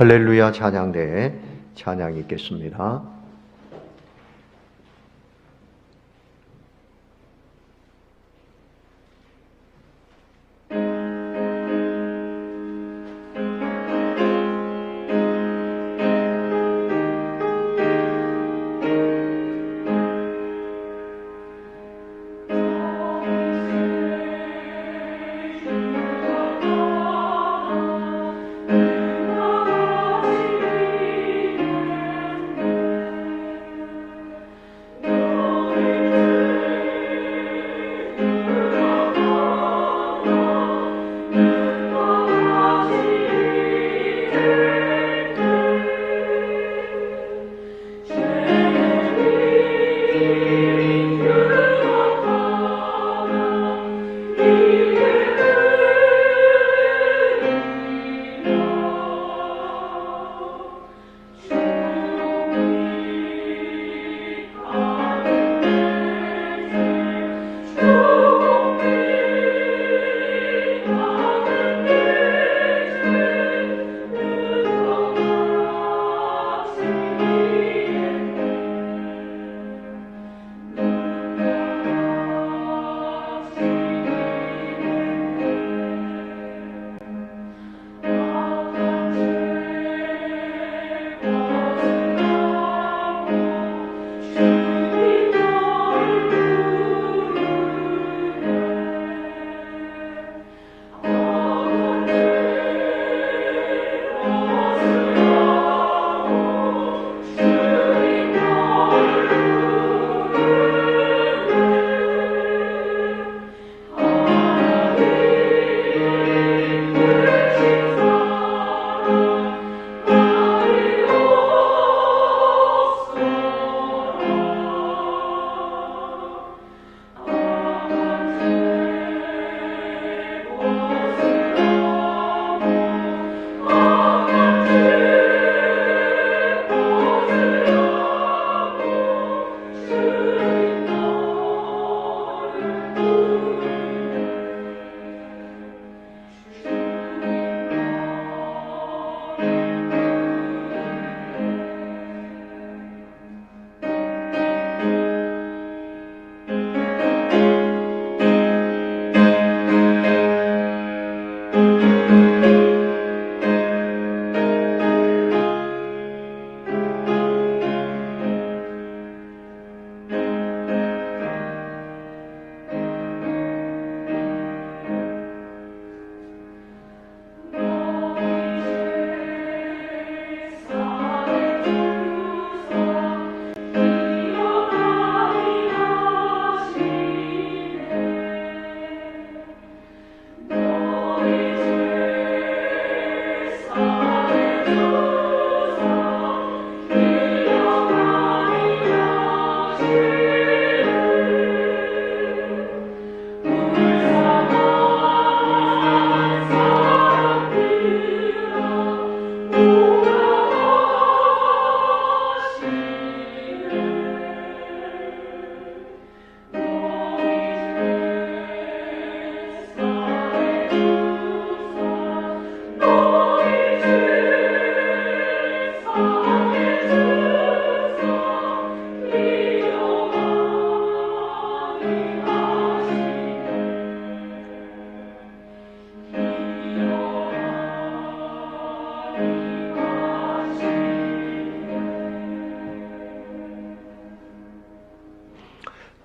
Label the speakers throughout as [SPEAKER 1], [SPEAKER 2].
[SPEAKER 1] 할렐루야 찬양대에 찬양이 있겠습니다.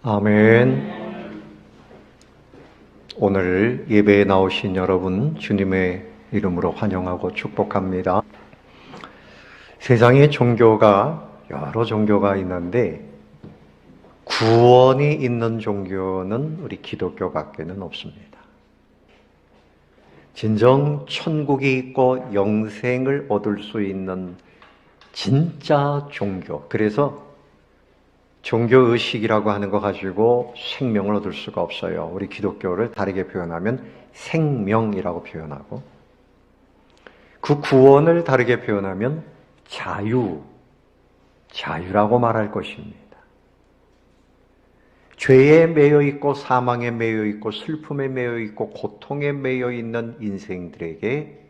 [SPEAKER 1] 아멘. 오늘 예배에 나오신 여러분 주님의 이름으로 환영하고 축복합니다. 세상에 종교가 여러 종교가 있는데 구원이 있는 종교는 우리 기독교밖에는 없습니다. 진정 천국이 있고 영생을 얻을 수 있는 진짜 종교, 그래서 종교의식이라고 하는 거 가지고 생명을 얻을 수가 없어요. 우리 기독교를 다르게 표현하면 생명이라고 표현하고, 그 구원을 다르게 표현하면 자유라고 말할 것입니다. 죄에 매여 있고 사망에 매여 있고 슬픔에 매여 있고 고통에 매여 있는 인생들에게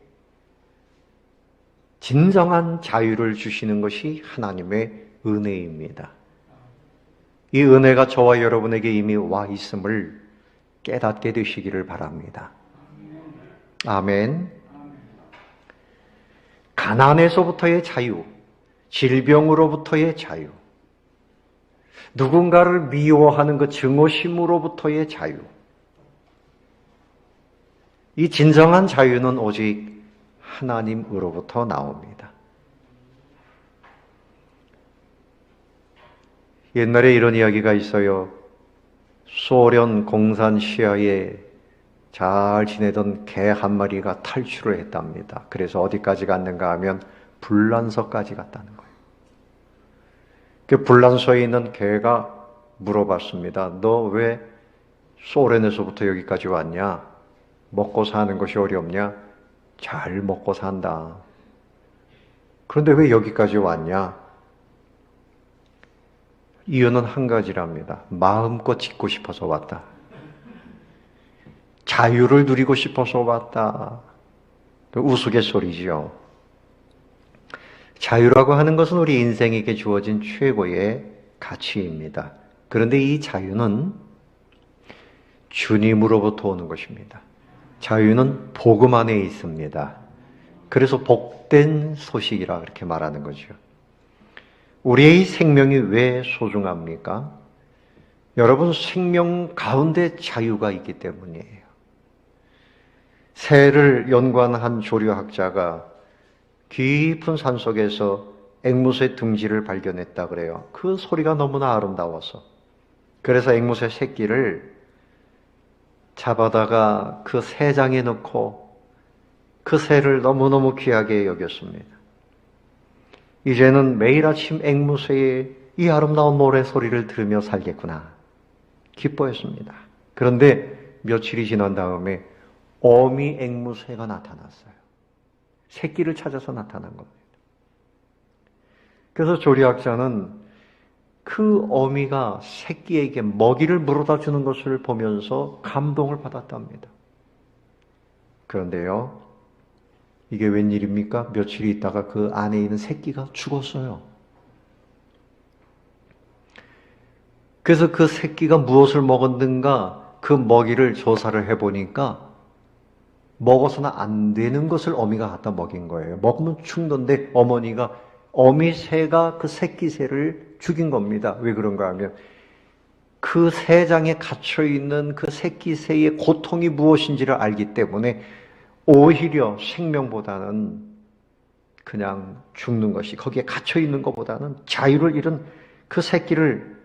[SPEAKER 1] 진정한 자유를 주시는 것이 하나님의 은혜입니다. 이 은혜가 저와 여러분에게 이미 와 있음을 깨닫게 되시기를 바랍니다. 아멘. 가난에서부터의 자유, 질병으로부터의 자유, 누군가를 미워하는 그 증오심으로부터의 자유. 이 진정한 자유는 오직 하나님으로부터 나옵니다. 옛날에 이런 이야기가 있어요. 소련 공산 시하에 잘 지내던 개 한 마리가 탈출을 했답니다. 그래서 어디까지 갔는가 하면 불란서까지 갔다는 거예요. 그 불란서에 있는 개가 물어봤습니다. 너 왜 소련에서부터 여기까지 왔냐? 먹고 사는 것이 어렵냐? 잘 먹고 산다. 그런데 왜 여기까지 왔냐? 이유는 한 가지랍니다. 마음껏 짓고 싶어서 왔다. 자유를 누리고 싶어서 왔다. 우스갯소리죠. 자유라고 하는 것은 우리 인생에게 주어진 최고의 가치입니다. 그런데 이 자유는 주님으로부터 오는 것입니다. 자유는 복음 안에 있습니다. 그래서 복된 소식이라 그렇게 말하는 거죠. 우리의 생명이 왜 소중합니까? 여러분, 생명 가운데 자유가 있기 때문이에요. 새를 연구한 조류학자가 깊은 산속에서 앵무새 둥지를 발견했다 그래요. 그 소리가 너무나 아름다워서. 그래서 앵무새 새끼를 잡아다가 그 새장에 넣고 그 새를 너무너무 귀하게 여겼습니다. 이제는 매일 아침 앵무새의 이 아름다운 노래 소리를 들으며 살겠구나. 기뻐했습니다. 그런데 며칠이 지난 다음에 어미 앵무새가 나타났어요. 새끼를 찾아서 나타난 겁니다. 그래서 조리학자는 그 어미가 새끼에게 먹이를 물어다 주는 것을 보면서 감동을 받았답니다. 그런데요, 이게 웬일입니까? 며칠 있다가 그 안에 있는 새끼가 죽었어요. 그래서 그 새끼가 무엇을 먹었는가 그 먹이를 조사를 해보니까 먹어서는 안 되는 것을 어미가 갖다 먹인 거예요. 먹으면 죽는데 어머니가 어미 새가 그 새끼 새를 죽인 겁니다. 왜 그런가 하면 그 새장에 갇혀있는 그 새끼 새의 고통이 무엇인지를 알기 때문에 오히려 생명보다는 그냥 죽는 것이, 거기에 갇혀있는 것보다는 자유를 잃은 그 새끼를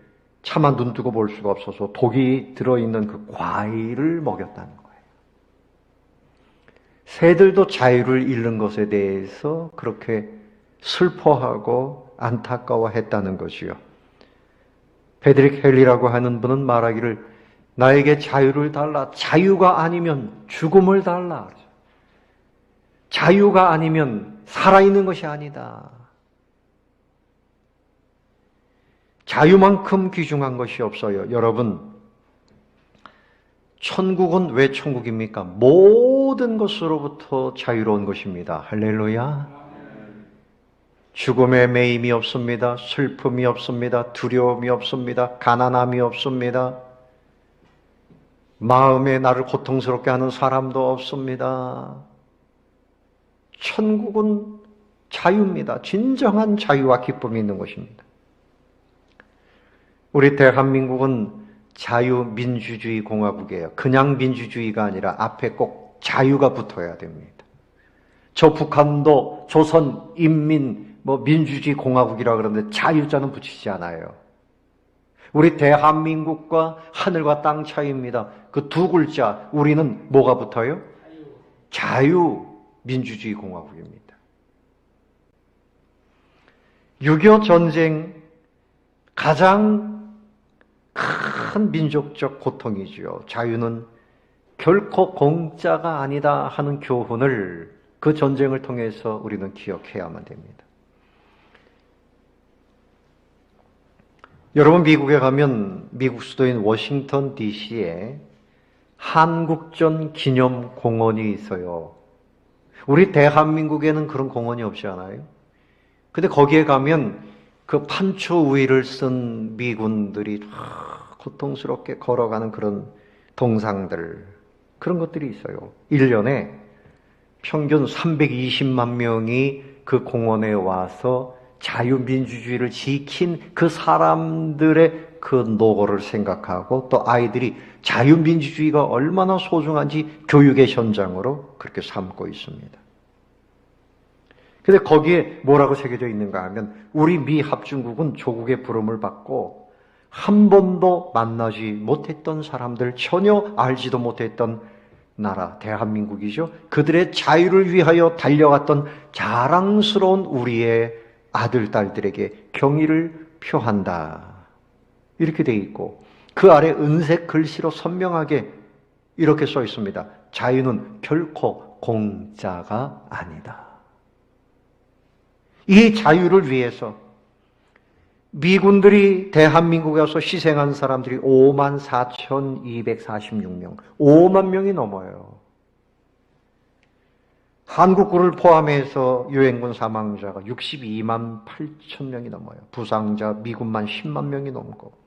[SPEAKER 1] 차마 눈뜨고 볼 수가 없어서 독이 들어있는 그 과일을 먹였다는 거예요. 새들도 자유를 잃는 것에 대해서 그렇게 슬퍼하고 안타까워했다는 것이요. 페드릭 헬리라고 하는 분은 말하기를 나에게 자유를 달라. 자유가 아니면 죽음을 달라. 자유가 아니면 살아있는 것이 아니다. 자유만큼 귀중한 것이 없어요. 여러분, 천국은 왜 천국입니까? 모든 것으로부터 자유로운 것입니다. 할렐루야. 죽음의 매임이 없습니다. 슬픔이 없습니다. 두려움이 없습니다. 가난함이 없습니다. 마음에 나를 고통스럽게 하는 사람도 없습니다. 천국은 자유입니다. 진정한 자유와 기쁨이 있는 것입니다. 우리 대한민국은 자유민주주의 공화국이에요. 그냥 민주주의가 아니라 앞에 꼭 자유가 붙어야 됩니다. 저 북한도 조선인민 민주주의 공화국이라 그러는데 자유자는 붙이지 않아요. 우리 대한민국과 하늘과 땅 차이입니다. 그 두 글자 우리는 뭐가 붙어요? 자유민주주의 공화국입니다. 6.25 전쟁 가장 큰 민족적 고통이지요. 자유는 결코 공짜가 아니다 하는 교훈을 그 전쟁을 통해서 우리는 기억해야만 됩니다. 여러분, 미국에 가면 미국 수도인 워싱턴 DC에 한국전 기념공원이 있어요. 우리 대한민국에는 그런 공원이 없지 않아요? 근데 거기에 가면 그 판초 위를 쓴 미군들이 고통스럽게 걸어가는 그런 동상들, 그런 것들이 있어요. 1년에 평균 320만 명이 그 공원에 와서 자유민주주의를 지킨 그 사람들의 그 노고를 생각하고 또 아이들이 자유민주주의가 얼마나 소중한지 교육의 현장으로 그렇게 삼고 있습니다. 근데 거기에 뭐라고 새겨져 있는가 하면 우리 미 합중국은 조국의 부름을 받고 한 번도 만나지 못했던 사람들, 전혀 알지도 못했던 나라, 대한민국이죠. 그들의 자유를 위하여 달려갔던 자랑스러운 우리의 아들, 딸들에게 경의를 표한다. 이렇게 돼 있고 그 아래 은색 글씨로 선명하게 이렇게 써 있습니다. 자유는 결코 공짜가 아니다. 이 자유를 위해서 미군들이 대한민국에 와서 희생한 사람들이 54,246명, 5만 명이 넘어요. 한국군을 포함해서 유엔군 사망자가 62만 8천 명이 넘어요. 부상자 미군만 10만 명이 넘고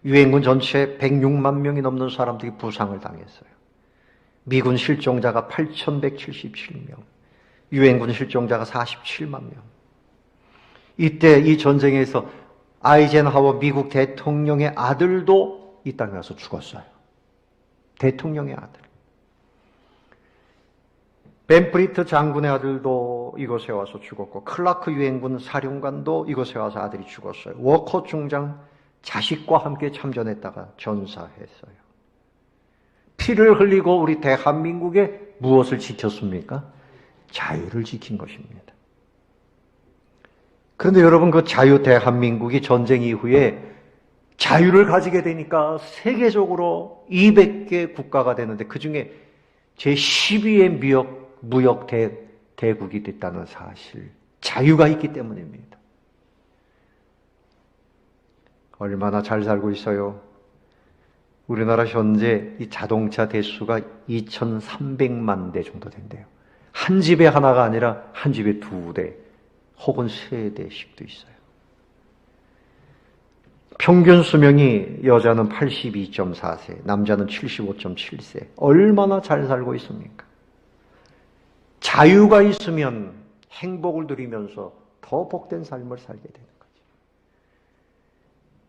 [SPEAKER 1] 유엔군 전체 106만 명이 넘는 사람들이 부상을 당했어요. 미군 실종자가 8,177명, 유엔군 실종자가 47만 명. 이때 이 전쟁에서 아이젠하워 미국 대통령의 아들도 이 땅에 와서 죽었어요. 대통령의 아들. 벤프리트 장군의 아들도 이곳에 와서 죽었고 클라크 유엔군 사령관도 이곳에 와서 아들이 죽었어요. 워커 중장 자식과 함께 참전했다가 전사했어요. 피를 흘리고 우리 대한민국에 무엇을 지켰습니까? 자유를 지킨 것입니다. 그런데 여러분, 그 자유 대한민국이 전쟁 이후에 자유를 가지게 되니까 세계적으로 200개 국가가 되는데 그 중에 제12의 무역 대국이 됐다는 사실, 자유가 있기 때문입니다. 얼마나 잘 살고 있어요? 우리나라 현재 이 자동차 대수가 2,300만 대 정도 된대요. 한 집에 하나가 아니라 한 집에 2대 혹은 3대씩도 있어요. 평균 수명이 여자는 82.4세, 남자는 75.7세. 얼마나 잘 살고 있습니까? 자유가 있으면 행복을 누리면서 더 복된 삶을 살게 되는 거죠.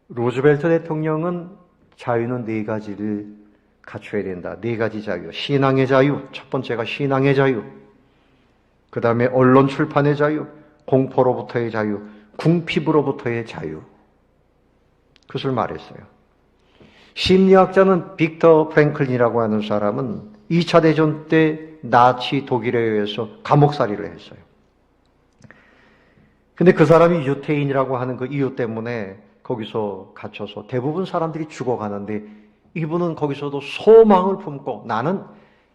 [SPEAKER 1] 루즈벨트 대통령은 자유는 4가지를 갖춰야 된다. 4가지 자유. 신앙의 자유. 첫 번째가 신앙의 자유. 그 다음에 언론 출판의 자유. 공포로부터의 자유. 궁핍으로부터의 자유. 그것을 말했어요. 심리학자는 빅터 프랭클린이라고 하는 사람은 2차 대전 때 나치 독일에 의해서 감옥살이를 했어요. 근데 그 사람이 유태인이라고 하는 그 이유 때문에 거기서 갇혀서 대부분 사람들이 죽어가는데 이분은 거기서도 소망을 품고 나는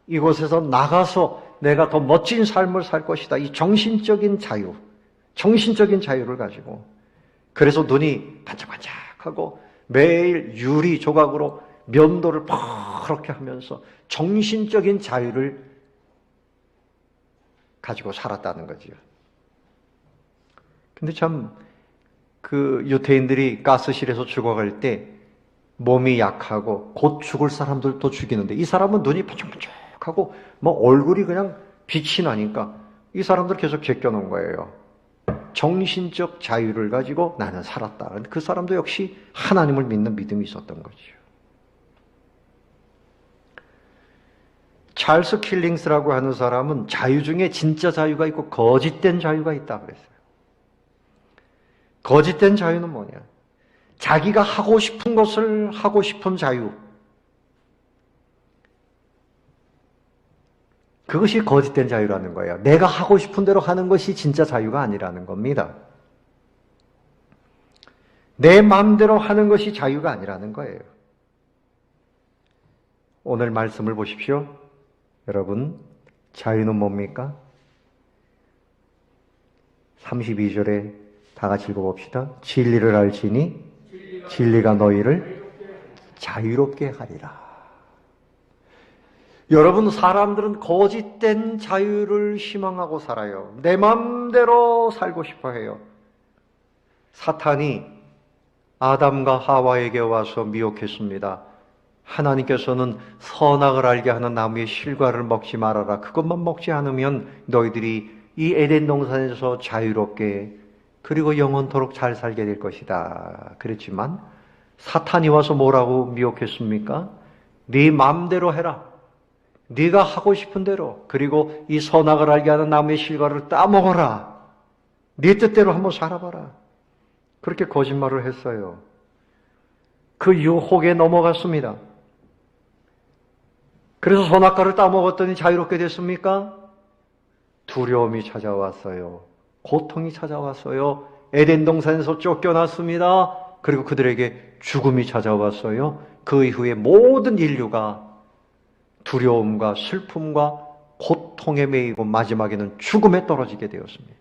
[SPEAKER 1] 이곳에서 나가서 내가 더 멋진 삶을 살 것이다. 이 정신적인 자유를 가지고 그래서 눈이 반짝반짝하고 매일 유리 조각으로 면도를 퍼렇게 하면서 정신적인 자유를 가지고 살았다는 거지요. 근데 참 그 유태인들이 가스실에서 죽어갈 때 몸이 약하고 곧 죽을 사람들도 죽이는데 이 사람은 눈이 반짝반짝하고 뭐 얼굴이 그냥 빛이 나니까 이 사람들 계속 제껴놓은 거예요. 정신적 자유를 가지고 나는 살았다. 그 사람도 역시 하나님을 믿는 믿음이 있었던 거죠. 찰스 킬링스라고 하는 사람은 자유 중에 진짜 자유가 있고 거짓된 자유가 있다 그랬어요. 거짓된 자유는 뭐냐? 자기가 하고 싶은 것을 하고 싶은 자유. 그것이 거짓된 자유라는 거예요. 내가 하고 싶은 대로 하는 것이 진짜 자유가 아니라는 겁니다. 내 마음대로 하는 것이 자유가 아니라는 거예요. 오늘 말씀을 보십시오. 여러분, 자유는 뭡니까? 32절에 다 같이 읽어봅시다. 진리를 알지니 진리가 너희를 자유롭게 하리라. 여러분, 사람들은 거짓된 자유를 희망하고 살아요. 내 마음대로 살고 싶어 해요. 사탄이 아담과 하와에게 와서 미혹했습니다. 하나님께서는 선악을 알게 하는 나무의 실과를 먹지 말아라. 그것만 먹지 않으면 너희들이 이 에덴 동산에서 자유롭게 그리고 영원토록 잘 살게 될 것이다. 그랬지만 사탄이 와서 뭐라고 미혹했습니까? 네 마음대로 해라. 네가 하고 싶은 대로, 그리고 이 선악을 알게 하는 나무의 실과를 따먹어라. 네 뜻대로 한번 살아봐라. 그렇게 거짓말을 했어요. 그 유혹에 넘어갔습니다. 그래서 선악과를 따먹었더니 자유롭게 됐습니까? 두려움이 찾아왔어요. 고통이 찾아왔어요. 에덴 동산에서 쫓겨났습니다. 그리고 그들에게 죽음이 찾아왔어요. 그 이후에 모든 인류가 두려움과 슬픔과 고통에 매이고 마지막에는 죽음에 떨어지게 되었습니다.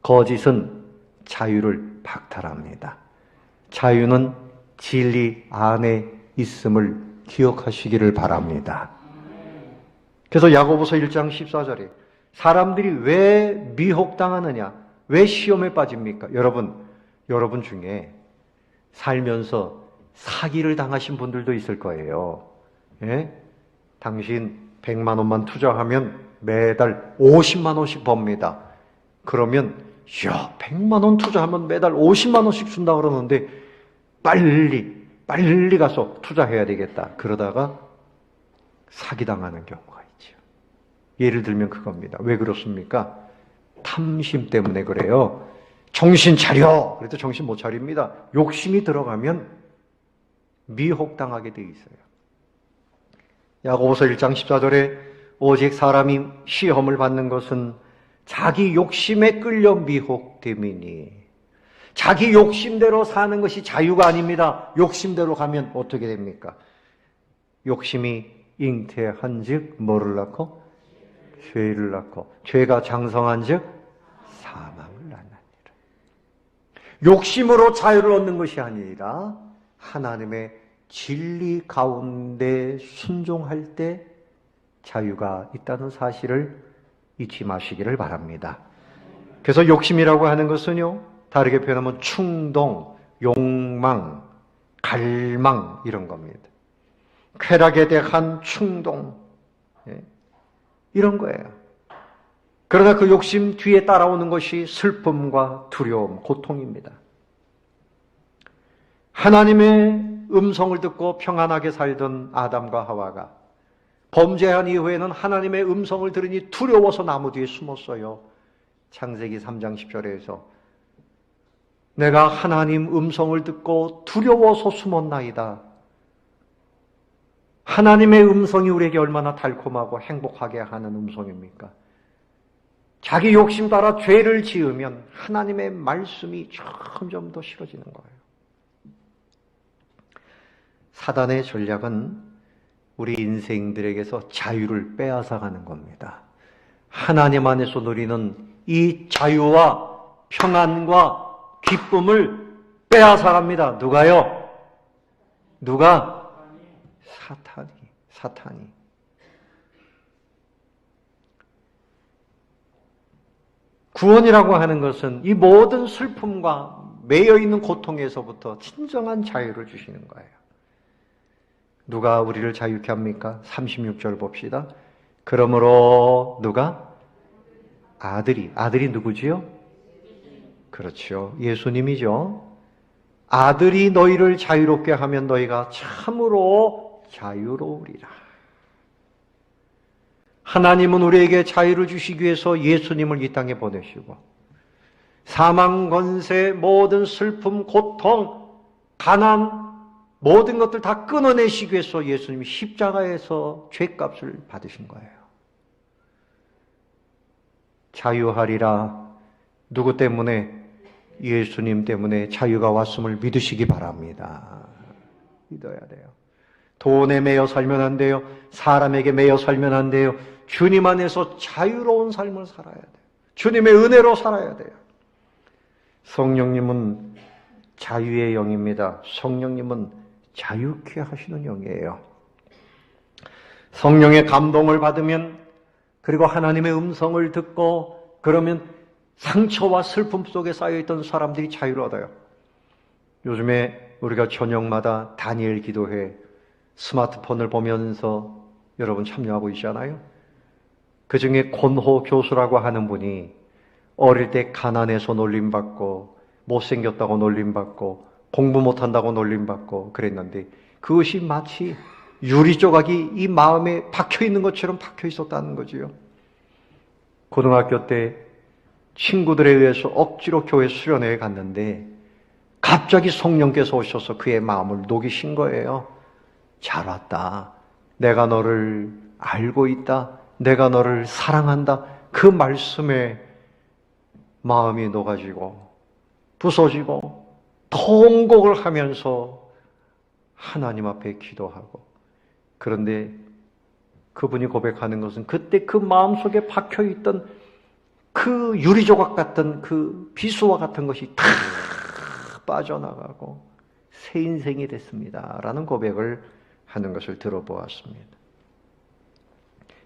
[SPEAKER 1] 거짓은 자유를 박탈합니다. 자유는 진리 안에 있음을 기억하시기를 바랍니다. 그래서 야고보서 1장 14절에 사람들이 왜 미혹당하느냐? 왜 시험에 빠집니까? 여러분 중에 살면서 사기를 당하신 분들도 있을 거예요. 예? 당신 100만 원만 투자하면 매달 50만 원씩 법니다. 그러면 100만 원 투자하면 매달 50만 원씩 준다 그러는데 빨리 가서 투자해야 되겠다. 그러다가 사기당하는 경우가 있죠. 예를 들면 그겁니다. 왜 그렇습니까? 탐심 때문에 그래요. 정신 차려! 그래도 정신 못 차립니다. 욕심이 들어가면 미혹당하게 돼 있어요. 야고보서 1장 14절에 오직 사람이 시험을 받는 것은 자기 욕심에 끌려 미혹됨이니, 자기 욕심대로 사는 것이 자유가 아닙니다. 욕심대로 가면 어떻게 됩니까? 욕심이 잉태한 즉 뭐를 낳고? 죄를 낳고, 죄가 장성한 즉 사망을 낳느니라. 욕심으로 자유를 얻는 것이 아니라 하나님의 진리 가운데 순종할 때 자유가 있다는 사실을 잊지 마시기를 바랍니다. 그래서 욕심이라고 하는 것은요, 다르게 표현하면 충동, 욕망, 갈망 이런 겁니다. 쾌락에 대한 충동, 이런 거예요. 그러나 그 욕심 뒤에 따라오는 것이 슬픔과 두려움, 고통입니다. 하나님의 음성을 듣고 평안하게 살던 아담과 하와가 범죄한 이후에는 하나님의 음성을 들으니 두려워서 나무 뒤에 숨었어요. 창세기 3장 10절에서 내가 하나님 음성을 듣고 두려워서 숨었나이다. 하나님의 음성이 우리에게 얼마나 달콤하고 행복하게 하는 음성입니까? 자기 욕심 따라 죄를 지으면 하나님의 말씀이 점점 더 싫어지는 거예요. 사단의 전략은 우리 인생들에게서 자유를 빼앗아가는 겁니다. 하나님 안에서 누리는 이 자유와 평안과 기쁨을 빼앗아갑니다. 누가요? 누가? 사탄이. 구원이라고 하는 것은 이 모든 슬픔과 매여있는 고통에서부터 진정한 자유를 주시는 거예요. 누가 우리를 자유케 합니까? 36절 봅시다. 그러므로 누가? 아들이 누구지요? 그렇죠. 예수님이죠. 아들이 너희를 자유롭게 하면 너희가 참으로 자유로우리라. 하나님은 우리에게 자유를 주시기 위해서 예수님을 이 땅에 보내시고 사망, 권세, 모든 슬픔, 고통, 가난, 모든 것들 다 끊어내시기 위해서 예수님이 십자가에서 죄값을 받으신 거예요. 자유하리라. 누구 때문에? 예수님 때문에 자유가 왔음을 믿으시기 바랍니다. 믿어야 돼요. 돈에 매여 살면 안 돼요. 사람에게 매여 살면 안 돼요. 주님 안에서 자유로운 삶을 살아야 돼요. 주님의 은혜로 살아야 돼요. 성령님은 자유의 영입니다. 성령님은 자유케 하시는 영이에요. 성령의 감동을 받으면, 그리고 하나님의 음성을 듣고 그러면 상처와 슬픔 속에 쌓여있던 사람들이 자유를 얻어요. 요즘에 우리가 저녁마다 다니엘 기도회 스마트폰을 보면서 여러분 참여하고 있잖아요. 그 중에 권호 교수라고 하는 분이 어릴 때 가난해서 놀림받고 못생겼다고 놀림받고 공부 못한다고 놀림받고 그랬는데 그것이 마치 유리 조각이 이 마음에 박혀 있는 것처럼 박혀 있었다는 거지요. 고등학교 때 친구들에 의해서 억지로 교회 수련회에 갔는데 갑자기 성령께서 오셔서 그의 마음을 녹이신 거예요. 잘 왔다. 내가 너를 알고 있다. 내가 너를 사랑한다. 그 말씀에 마음이 녹아지고 부서지고 통곡을 하면서 하나님 앞에 기도하고, 그런데 그분이 고백하는 것은 그때 그 마음속에 박혀있던 그 유리조각 같은 그 비수와 같은 것이 다 빠져나가고 새 인생이 됐습니다 라는 고백을 하는 것을 들어보았습니다.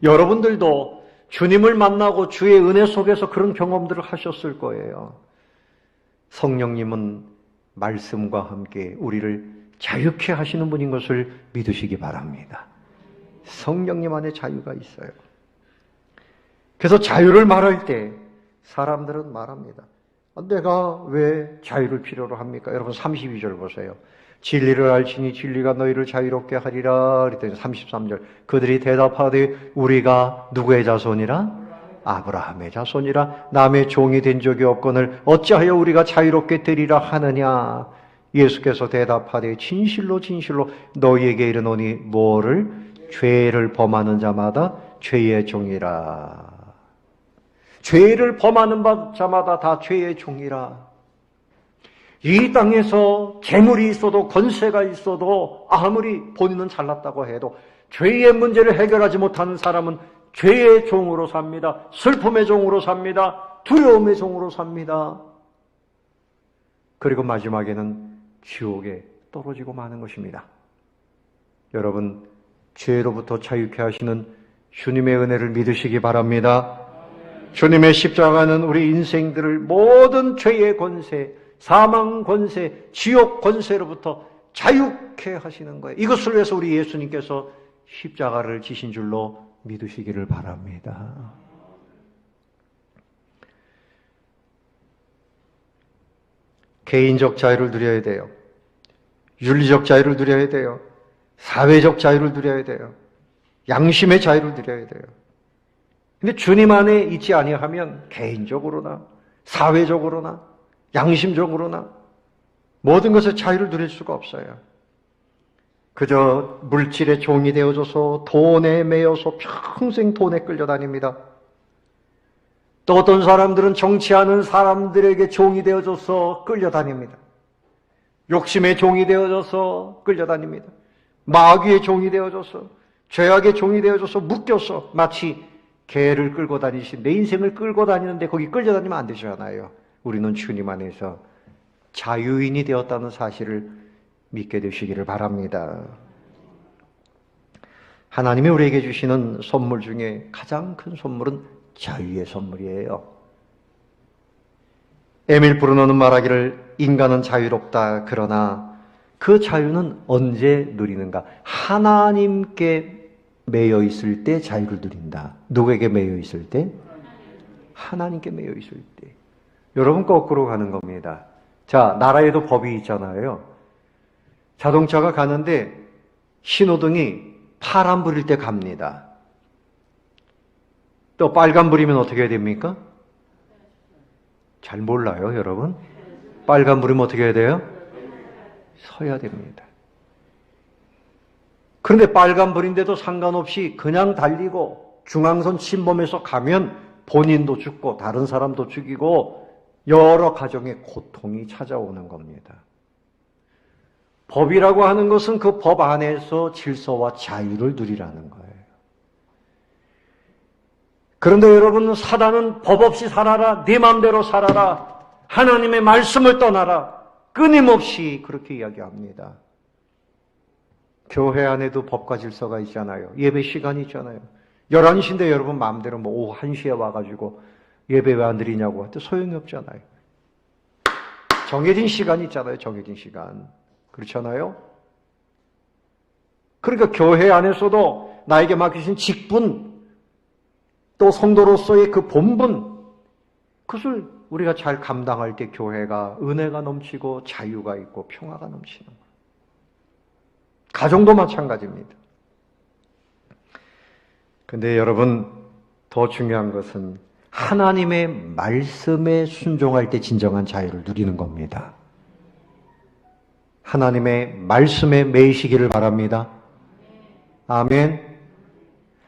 [SPEAKER 1] 여러분들도 주님을 만나고 주의 은혜 속에서 그런 경험들을 하셨을 거예요. 성령님은 말씀과 함께 우리를 자유케 하시는 분인 것을 믿으시기 바랍니다. 성령님 안에 자유가 있어요. 그래서 자유를 말할 때 사람들은 말합니다. 내가 왜 자유를 필요로 합니까? 여러분 32절 보세요. 진리를 알지니 진리가 너희를 자유롭게 하리라. 그랬더니 33절 그들이 대답하되 우리가 누구의 자손이라? 아브라함의 자손이라. 남의 종이 된 적이 없거늘 어찌하여 우리가 자유롭게 되리라 하느냐. 예수께서 대답하되 진실로 진실로 너희에게 이르노니 뭐를? 죄를 범하는 자마다 죄의 종이라. 죄를 범하는 자마다 다 죄의 종이라. 이 땅에서 재물이 있어도 권세가 있어도 아무리 본인은 잘났다고 해도 죄의 문제를 해결하지 못하는 사람은 죄의 종으로 삽니다. 슬픔의 종으로 삽니다. 두려움의 종으로 삽니다. 그리고 마지막에는 지옥에 떨어지고 마는 것입니다. 여러분, 죄로부터 자유케 하시는 주님의 은혜를 믿으시기 바랍니다. 주님의 십자가는 우리 인생들을 모든 죄의 권세, 사망 권세, 지옥 권세로부터 자유케 하시는 거예요. 이것을 위해서 우리 예수님께서 십자가를 지신 줄로 믿으시기를 바랍니다. 개인적 자유를 누려야 돼요. 윤리적 자유를 누려야 돼요. 사회적 자유를 누려야 돼요. 양심의 자유를 누려야 돼요. 근데 주님 안에 있지 아니하면 개인적으로나 사회적으로나 양심적으로나 모든 것에 자유를 누릴 수가 없어요. 그저 물질의 종이 되어져서 돈에 매여서 평생 돈에 끌려다닙니다. 또 어떤 사람들은 정치하는 사람들에게 종이 되어져서 끌려다닙니다. 욕심의 종이 되어져서 끌려다닙니다. 마귀의 종이 되어져서, 죄악의 종이 되어져서 묶여서 마치 개를 끌고 다니신, 내 인생을 끌고 다니는데 거기 끌려다니면 안 되잖아요. 우리는 주님 안에서 자유인이 되었다는 사실을 믿게 되시기를 바랍니다. 하나님이 우리에게 주시는 선물 중에 가장 큰 선물은 자유의 선물이에요. 에밀 브루노는 말하기를 인간은 자유롭다. 그러나 그 자유는 언제 누리는가? 하나님께 매여 있을 때 자유를 누린다. 누구에게 매여 있을 때? 하나님께 매여 있을 때. 여러분, 거꾸로 가는 겁니다. 자, 나라에도 법이 있잖아요. 자동차가 가는데 신호등이 파란불일 때 갑니다. 또 빨간불이면 어떻게 해야 됩니까? 잘 몰라요, 여러분. 빨간불이면 어떻게 해야 돼요? 서야 됩니다. 그런데 빨간불인데도 상관없이 그냥 달리고 중앙선 침범해서 가면 본인도 죽고 다른 사람도 죽이고 여러 가정의 고통이 찾아오는 겁니다. 법이라고 하는 것은 그 법 안에서 질서와 자유를 누리라는 거예요. 그런데 여러분, 사단은 법 없이 살아라, 네 마음대로 살아라, 하나님의 말씀을 떠나라, 끊임없이 그렇게 이야기합니다. 교회 안에도 법과 질서가 있잖아요. 예배 시간이 있잖아요. 11시인데 여러분 마음대로 뭐 오후 1시에 와가지고 예배 왜 안 드리냐고 해도 소용이 없잖아요. 정해진 시간이 있잖아요. 정해진 시간. 그렇잖아요. 그러니까 교회 안에서도 나에게 맡기신 직분, 또 성도로서의 그 본분, 그것을 우리가 잘 감당할 때 교회가 은혜가 넘치고 자유가 있고 평화가 넘치는 거예요. 가정도 마찬가지입니다. 근데 여러분, 더 중요한 것은 하나님의 말씀에 순종할 때 진정한 자유를 누리는 겁니다. 하나님의 말씀에 매이시기를 바랍니다. 아멘.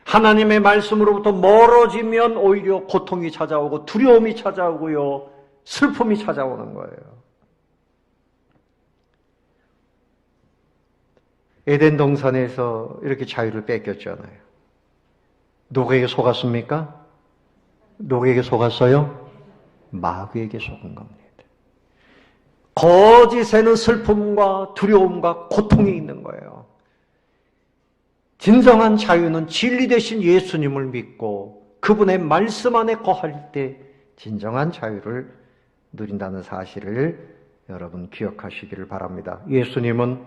[SPEAKER 1] 하나님의 말씀으로부터 멀어지면 오히려 고통이 찾아오고 두려움이 찾아오고요. 슬픔이 찾아오는 거예요. 에덴 동산에서 이렇게 자유를 뺏겼잖아요. 누구에게 속았습니까? 누구에게 속았어요? 마귀에게 속은 겁니다. 거짓에는 슬픔과 두려움과 고통이 있는 거예요. 진정한 자유는 진리 대신 예수님을 믿고 그분의 말씀 안에 거할 때 진정한 자유를 누린다는 사실을 여러분 기억하시기를 바랍니다. 예수님은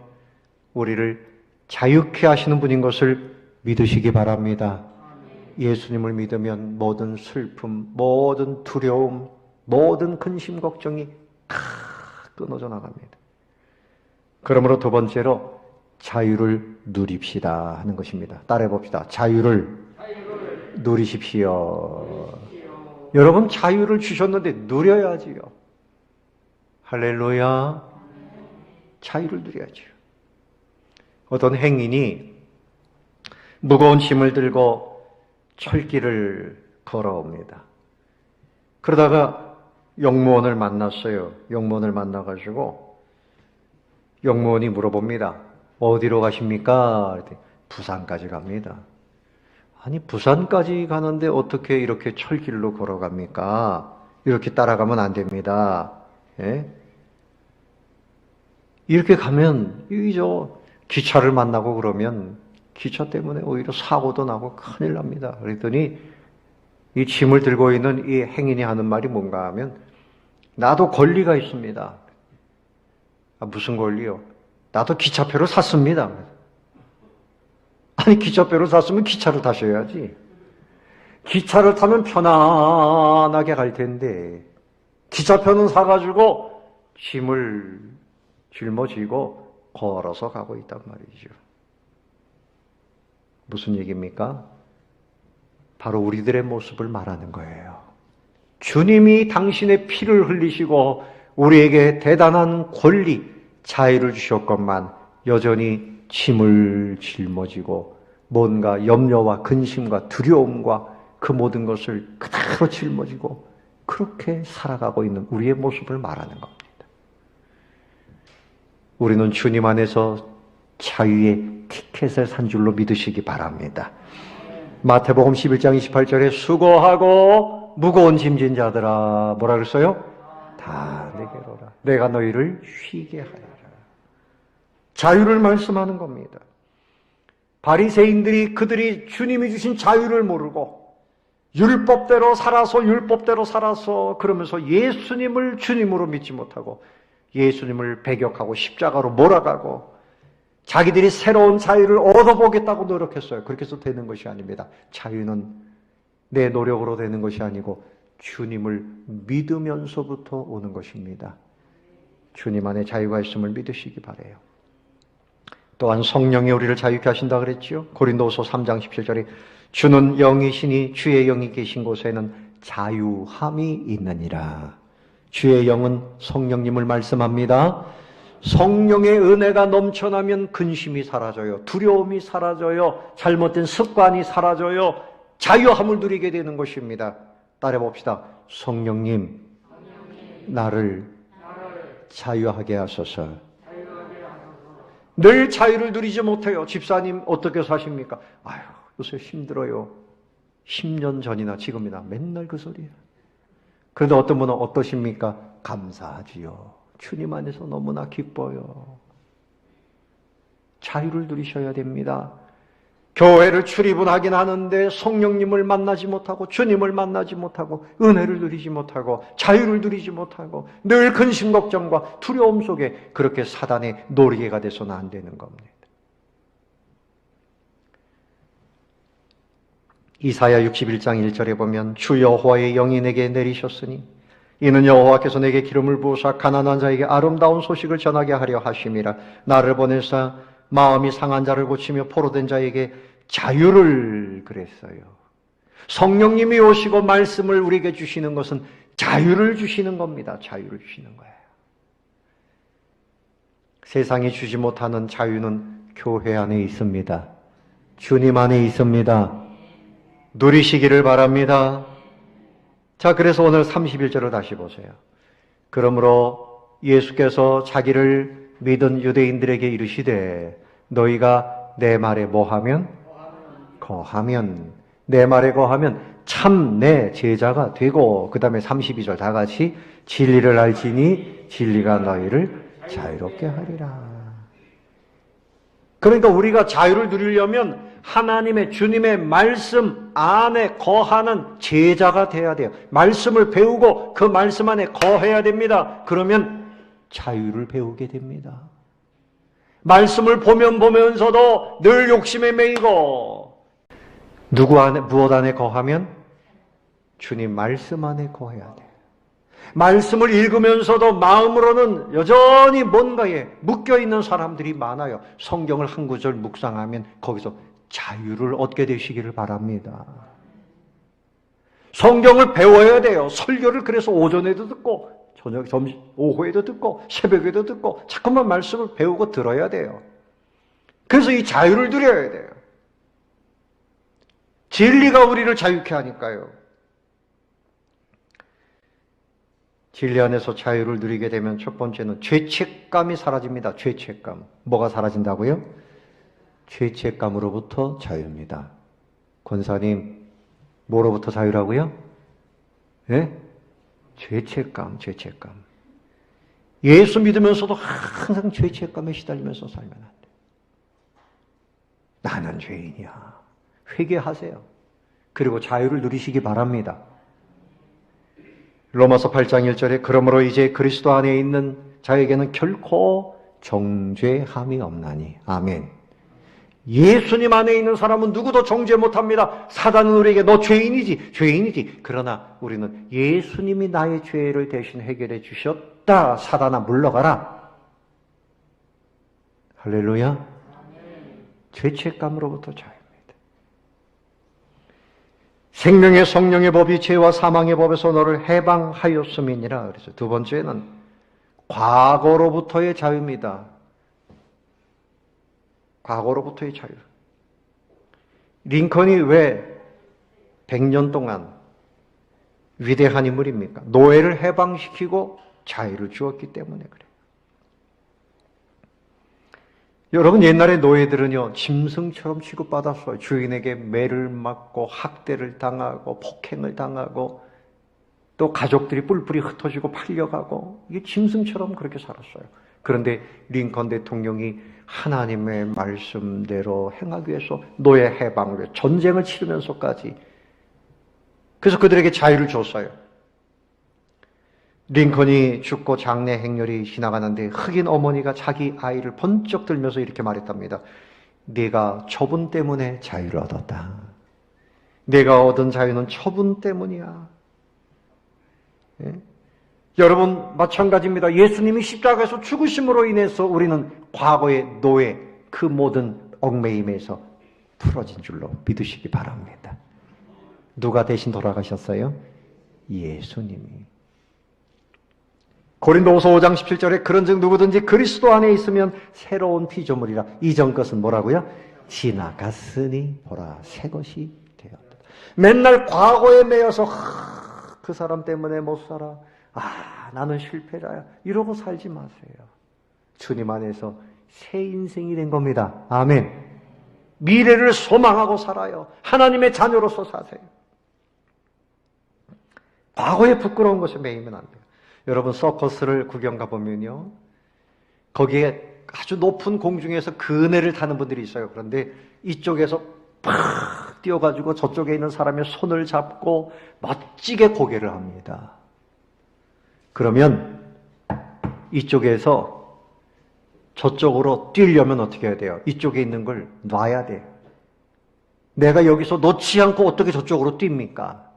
[SPEAKER 1] 우리를 자유케 하시는 분인 것을 믿으시기 바랍니다. 예수님을 믿으면 모든 슬픔, 모든 두려움, 모든 근심, 걱정이 끊어져 나갑니다. 그러므로 두 번째로 자유를 누립시다 하는 것입니다. 따라해 봅시다. 자유를 누리십시오. 여러분 자유를 주셨는데 누려야지요. 할렐루야. 자유를 누려야지요. 어떤 행인이 무거운 짐을 들고 철길을 걸어옵니다. 그러다가 영무원을 만났어요. 영무원을 만나가지고 영무원이 물어봅니다. 어디로 가십니까? 그랬더니 부산까지 갑니다. 아니 부산까지 가는데 어떻게 이렇게 철길로 걸어갑니까? 이렇게 따라가면 안 됩니다. 예? 이렇게 가면 기차를 만나고 그러면 기차 때문에 오히려 사고도 나고 큰일 납니다. 그랬더니 이 짐을 들고 있는 이 행인이 하는 말이 뭔가 하면 나도 권리가 있습니다. 아, 무슨 권리요? 나도 기차표를 샀습니다. 아니 기차표를 샀으면 기차를 타셔야지. 기차를 타면 편안하게 갈 텐데 기차표는 사가지고 짐을 짊어지고 걸어서 가고 있단 말이죠. 무슨 얘기입니까? 바로 우리들의 모습을 말하는 거예요. 주님이 당신의 피를 흘리시고 우리에게 대단한 권리, 자유를 주셨건만 여전히 짐을 짊어지고 뭔가 염려와 근심과 두려움과 그 모든 것을 그대로 짊어지고 그렇게 살아가고 있는 우리의 모습을 말하는 겁니다. 우리는 주님 안에서 자유의 티켓을 산 줄로 믿으시기 바랍니다. 마태복음 11장 28절에 수고하고 무거운 짐진 자들아 뭐라 그랬어요? 다 내게로 오라. 내가 너희를 쉬게 하리라. 자유를 말씀하는 겁니다. 바리새인들이 그들이 주님이 주신 자유를 모르고 율법대로 살아서 그러면서 예수님을 주님으로 믿지 못하고 예수님을 배격하고 십자가로 몰아가고 자기들이 새로운 자유를 얻어보겠다고 노력했어요. 그렇게 해서 되는 것이 아닙니다. 자유는 내 노력으로 되는 것이 아니고 주님을 믿으면서부터 오는 것입니다. 주님 안에 자유가 있음을 믿으시기 바라요. 또한 성령이 우리를 자유케 하신다 그랬지요. 고린도후서 3장 17절에 주는 영이시니 주의 영이 계신 곳에는 자유함이 있느니라. 주의 영은 성령님을 말씀합니다. 성령의 은혜가 넘쳐나면 근심이 사라져요. 두려움이 사라져요. 잘못된 습관이 사라져요. 자유함을 누리게 되는 것입니다. 따라해 봅시다. 성령님, 나를 자유하게 하소서. 늘 자유를 누리지 못해요. 집사님 어떻게 사십니까? 아유, 요새 힘들어요. 10년 전이나 지금이나 맨날 그 소리예요. 그런데 어떤 분은 어떠십니까? 감사하지요. 주님 안에서 너무나 기뻐요. 자유를 누리셔야 됩니다. 교회를 출입은 하긴 하는데 성령님을 만나지 못하고 주님을 만나지 못하고 은혜를 누리지 못하고 자유를 누리지 못하고 늘 근심 걱정과 두려움 속에 그렇게 사단의 놀이개가 돼서는 안 되는 겁니다. 이사야 61장 1절에 보면 주 여호와의 영이 내게 내리셨으니 이는 여호와께서 내게 기름을 부으사 가난한 자에게 아름다운 소식을 전하게 하려 하심이라. 나를 보내사 마음이 상한 자를 고치며 포로된 자에게 자유를 그랬어요. 성령님이 오시고 말씀을 우리에게 주시는 것은 자유를 주시는 겁니다. 자유를 주시는 거예요. 세상이 주지 못하는 자유는 교회 안에 있습니다. 주님 안에 있습니다. 누리시기를 바랍니다. 자, 그래서 오늘 31절을 다시 보세요. 그러므로 예수께서 자기를 믿은 유대인들에게 이르시되 너희가 내 말에 뭐하면? 거하면. 내 말에 거하면 참 내 제자가 되고, 그 다음에 32절 다 같이 진리를 알지니 진리가 너희를 자유롭게 하리라. 그러니까 우리가 자유를 누리려면 하나님의 주님의 말씀 안에 거하는 제자가 돼야 돼요. 말씀을 배우고 그 말씀 안에 거해야 됩니다. 그러면 자유를 배우게 됩니다. 말씀을 보면서도 늘 욕심에 매이고 누구 안에 무엇 안에 거하면 주님 말씀 안에 거해야 돼요. 말씀을 읽으면서도 마음으로는 여전히 뭔가에 묶여있는 사람들이 많아요. 성경을 한 구절 묵상하면 거기서 자유를 얻게 되시기를 바랍니다. 성경을 배워야 돼요. 설교를 그래서 오전에도 듣고 저녁, 점심, 오후에도 듣고 새벽에도 듣고 자꾸만 말씀을 배우고 들어야 돼요. 그래서 이 자유를 누려야 돼요. 진리가 우리를 자유케 하니까요. 진리 안에서 자유를 누리게 되면 첫 번째는 죄책감이 사라집니다. 죄책감. 뭐가 사라진다고요? 죄책감으로부터 자유입니다. 권사님, 뭐로부터 자유라고요? 예? 죄책감. 예수 믿으면서도 항상 죄책감에 시달리면서 살면 안 돼. 나는 죄인이야. 회개하세요. 그리고 자유를 누리시기 바랍니다. 로마서 8장 1절에 그러므로 이제 그리스도 안에 있는 자에게는 결코 정죄함이 없나니. 아멘. 예수님 안에 있는 사람은 누구도 정죄 못합니다. 사단은 우리에게 너 죄인이지. 그러나 우리는 예수님이 나의 죄를 대신 해결해 주셨다. 사단아 물러가라. 할렐루야. 죄책감으로부터 자유입니다. 생명의 성령의 법이 죄와 사망의 법에서 너를 해방하였음이니라. 그래서 두 번째는 과거로부터의 자유입니다. 과거로부터의 자유. 링컨이 왜 100년 동안 위대한 인물입니까? 노예를 해방시키고 자유를 주었기 때문에 그래요. 여러분, 옛날에 노예들은요, 짐승처럼 취급받았어요. 주인에게 매를 맞고 학대를 당하고 폭행을 당하고 또 가족들이 뿔뿔이 흩어지고 팔려가고 이게 짐승처럼 그렇게 살았어요. 그런데 링컨 대통령이 하나님의 말씀대로 행하기 위해서 노예 해방을 위해 전쟁을 치르면서까지 그래서 그들에게 자유를 줬어요. 링컨이 죽고 장례 행렬이 지나가는데 흑인 어머니가 자기 아이를 번쩍 들면서 이렇게 말했답니다. 네가 처분 때문에 자유를 얻었다. 네가 얻은 자유는 처분 때문이야. 예? 여러분 마찬가지입니다. 예수님이 십자가에서 죽으심으로 인해서 우리는 과거의 노예, 그 모든 얽매임에서 풀어진 줄로 믿으시기 바랍니다. 누가 대신 돌아가셨어요? 예수님이. 고린도후서 5장 17절에 그런즉 누구든지 그리스도 안에 있으면 새로운 피조물이라. 이전 것은 뭐라고요? 지나갔으니 보라 새 것이 되었다. 맨날 과거에 매여서 그 사람 때문에 못 살아. 나는 실패자야. 이러고 살지 마세요. 주님 안에서 새 인생이 된 겁니다. 아멘. 미래를 소망하고 살아요. 하나님의 자녀로서 사세요. 과거에 부끄러운 것에 매이면 안 돼요. 여러분 서커스를 구경 가보면요, 거기에 아주 높은 공중에서 그네를 타는 분들이 있어요. 그런데 이쪽에서 팍 뛰어가지고 저쪽에 있는 사람의 손을 잡고 멋지게 고개를 합니다. 그러면 이쪽에서 저쪽으로 뛰려면 어떻게 해야 돼요? 이쪽에 있는 걸 놔야 돼요. 내가 여기서 놓지 않고 어떻게 저쪽으로 뜁니까?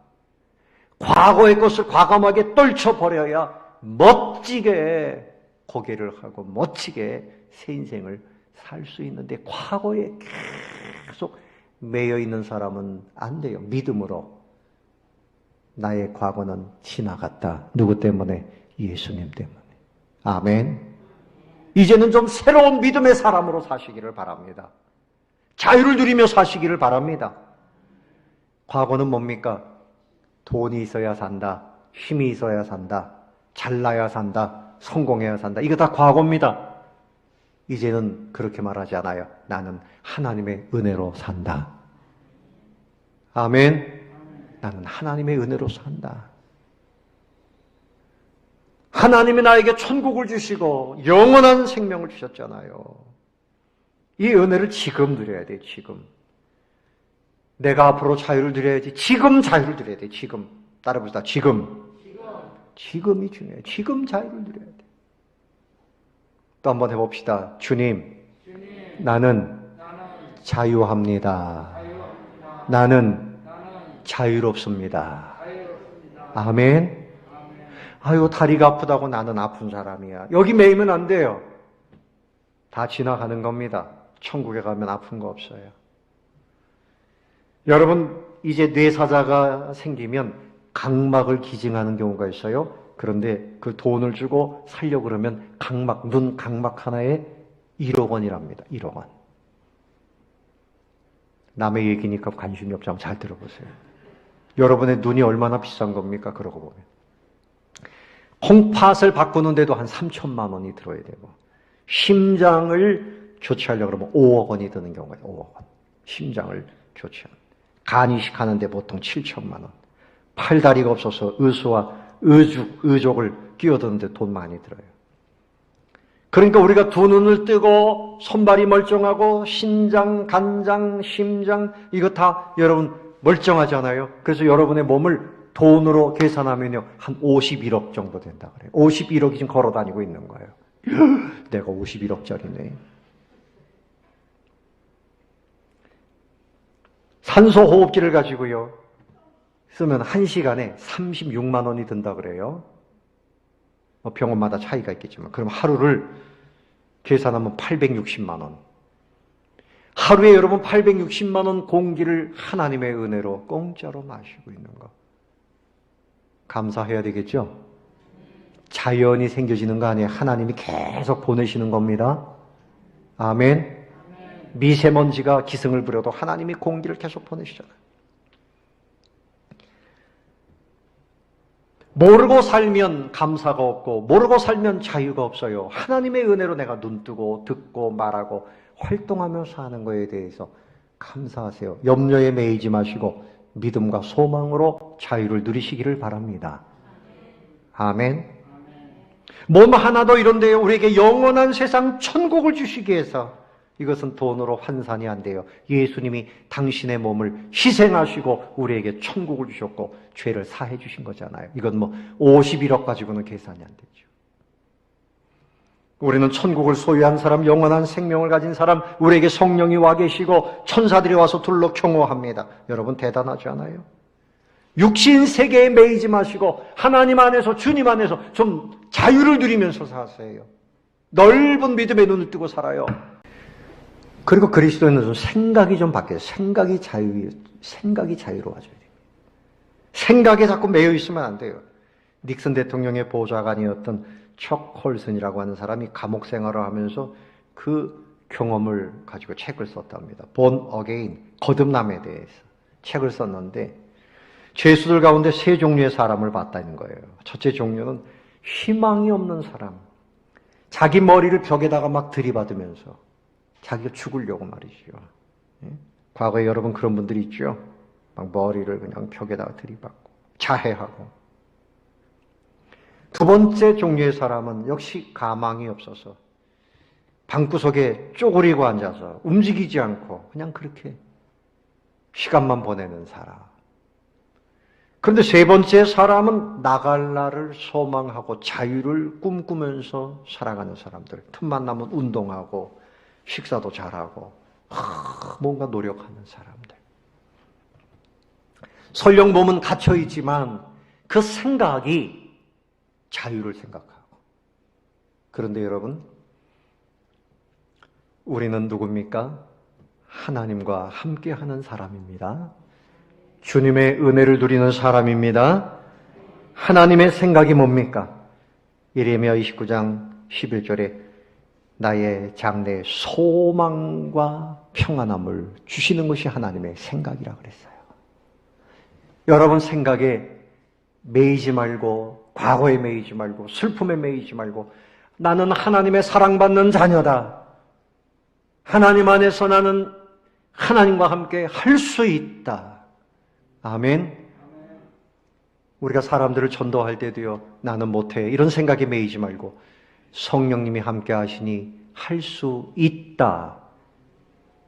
[SPEAKER 1] 과거의 것을 과감하게 떨쳐버려야 멋지게 고개를 하고 멋지게 새 인생을 살 수 있는데 과거에 계속 매여 있는 사람은 안 돼요. 믿음으로. 나의 과거는 지나갔다. 누구 때문에? 예수님 때문에. 아멘. 이제는 좀 새로운 믿음의 사람으로 사시기를 바랍니다. 자유를 누리며 사시기를 바랍니다. 과거는 뭡니까? 돈이 있어야 산다. 힘이 있어야 산다. 잘나야 산다. 성공해야 산다. 이거 다 과거입니다. 이제는 그렇게 말하지 않아요. 나는 하나님의 은혜로 산다. 아멘. 나는 하나님의 은혜로 산다. 하나님이 나에게 천국을 주시고 영원한 생명을 주셨잖아요. 이 은혜를 지금 누려야 돼. 지금. 내가 앞으로 자유를 누려야지. 지금 자유를 누려야 돼. 지금. 따라봅시다. 지금. 지금이 중요해요. 지금 자유를 누려야 돼. 또 한번 해봅시다. 주님, 나는 자유합니다. 나는 자유롭습니다. 아멘. 아유, 다리가 아프다고 나는 아픈 사람이야. 여기 매이면 안 돼요. 다 지나가는 겁니다. 천국에 가면 아픈 거 없어요. 여러분, 이제 뇌사자가 생기면 각막을 기증하는 경우가 있어요. 그런데 그 돈을 주고 살려고 그러면 각막, 눈 각막 하나에 1억 원이랍니다. 1억 원. 남의 얘기니까 관심이 없지만 잘 들어보세요. 여러분의 눈이 얼마나 비싼 겁니까? 그러고 보면. 콩팥을 바꾸는데도 한 3천만 원이 들어야 되고, 심장을 교체하려고 그러면 5억 원이 드는 경우가 있어요. 5억 원. 심장을 교체하는. 간 이식하는데 보통 7천만 원. 팔다리가 없어서 의수와 의족을 끼워드는데 돈 많이 들어요. 그러니까 우리가 두 눈을 뜨고 손발이 멀쩡하고 신장, 간장, 심장 이거 다 여러분 멀쩡하잖아요. 그래서 여러분의 몸을 돈으로 계산하면요 한 51억 정도 된다 그래요. 51억이 지금 걸어다니고 있는 거예요. 내가 51억짜리네. 산소호흡기를 가지고요 쓰면 1시간에 36만 원이 든다 그래요. 병원마다 차이가 있겠지만 그럼 하루를 계산하면 860만 원. 하루에 여러분 860만 원 공기를 하나님의 은혜로 공짜로 마시고 있는 거. 감사해야 되겠죠? 자연이 생겨지는 거 아니에요. 하나님이 계속 보내시는 겁니다. 아멘. 미세먼지가 기승을 부려도 하나님이 공기를 계속 보내시잖아요. 모르고 살면 감사가 없고 모르고 살면 자유가 없어요. 하나님의 은혜로 내가 눈뜨고 듣고 말하고 활동하며 사는 거에 대해서 감사하세요. 염려에 매이지 마시고 믿음과 소망으로 자유를 누리시기를 바랍니다. 아멘. 몸 하나도 이런데요. 우리에게 영원한 세상 천국을 주시기 위해서 이것은 돈으로 환산이 안 돼요. 예수님이 당신의 몸을 희생하시고 우리에게 천국을 주셨고 죄를 사해 주신 거잖아요. 이건 뭐 51억 가지고는 계산이 안 되죠. 우리는 천국을 소유한 사람, 영원한 생명을 가진 사람, 우리에게 성령이 와 계시고 천사들이 와서 둘러 경호합니다. 여러분 대단하지 않아요? 육신 세계에 매이지 마시고 하나님 안에서 주님 안에서 좀 자유를 누리면서 사세요. 넓은 믿음의 눈을 뜨고 살아요. 그리고 그리스도인은 생각이 좀 바뀌어요. 생각이 자유로워져야 돼요. 생각에 자꾸 매여 있으면 안 돼요. 닉슨 대통령의 보좌관이었던 척 홀슨이라고 하는 사람이 감옥 생활을 하면서 그 경험을 가지고 책을 썼답니다. 본 어게인, 거듭남에 대해서 책을 썼는데 죄수들 가운데 세 종류의 사람을 봤다는 거예요. 첫째 종류는 희망이 없는 사람. 자기 머리를 벽에다가 막 들이받으면서 자기가 죽으려고 말이죠. 과거에 여러분 그런 분들이 있죠. 막 머리를 그냥 벽에다가 들이받고 자해하고. 두 번째 종류의 사람은 역시 가망이 없어서 방구석에 쪼그리고 앉아서 움직이지 않고 그냥 그렇게 시간만 보내는 사람. 그런데 세 번째 사람은 나갈 날을 소망하고 자유를 꿈꾸면서 살아가는 사람들. 틈만 나면 운동하고 식사도 잘하고 뭔가 노력하는 사람들. 설령 몸은 갇혀있지만 그 생각이 자유를 생각하고. 그런데 여러분, 우리는 누굽니까? 하나님과 함께하는 사람입니다. 주님의 은혜를 누리는 사람입니다. 하나님의 생각이 뭡니까? 예레미야 29장 11절에 나의 장래에 소망과 평안함을 주시는 것이 하나님의 생각이라 그랬어요. 여러분 생각에 매이지 말고, 과거에 매이지 말고, 슬픔에 매이지 말고, 나는 하나님의 사랑받는 자녀다. 하나님 안에서 나는 하나님과 함께 할 수 있다. 아멘. 우리가 사람들을 전도할 때도요, 나는 못해. 이런 생각에 매이지 말고, 성령님이 함께 하시니 할 수 있다.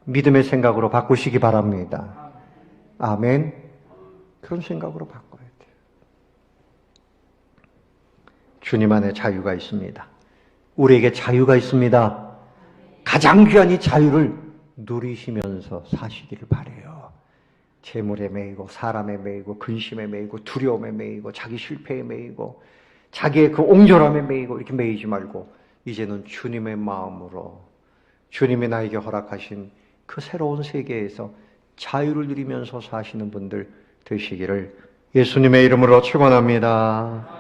[SPEAKER 1] 믿음의 생각으로 바꾸시기 바랍니다. 아멘. 그런 생각으로 바꿔야 돼요. 주님 안에 자유가 있습니다. 우리에게 자유가 있습니다. 가장 귀한 이 자유를 누리시면서 사시기를 바라요. 재물에 매이고 사람에 매이고 근심에 매이고 두려움에 매이고 자기 실패에 매이고 자기의 그 옹졸함에 매이고 이렇게 매이지 말고 이제는 주님의 마음으로 주님이 나에게 허락하신 그 새로운 세계에서 자유를 누리면서 사시는 분들 되시기를 예수님의 이름으로 축원합니다.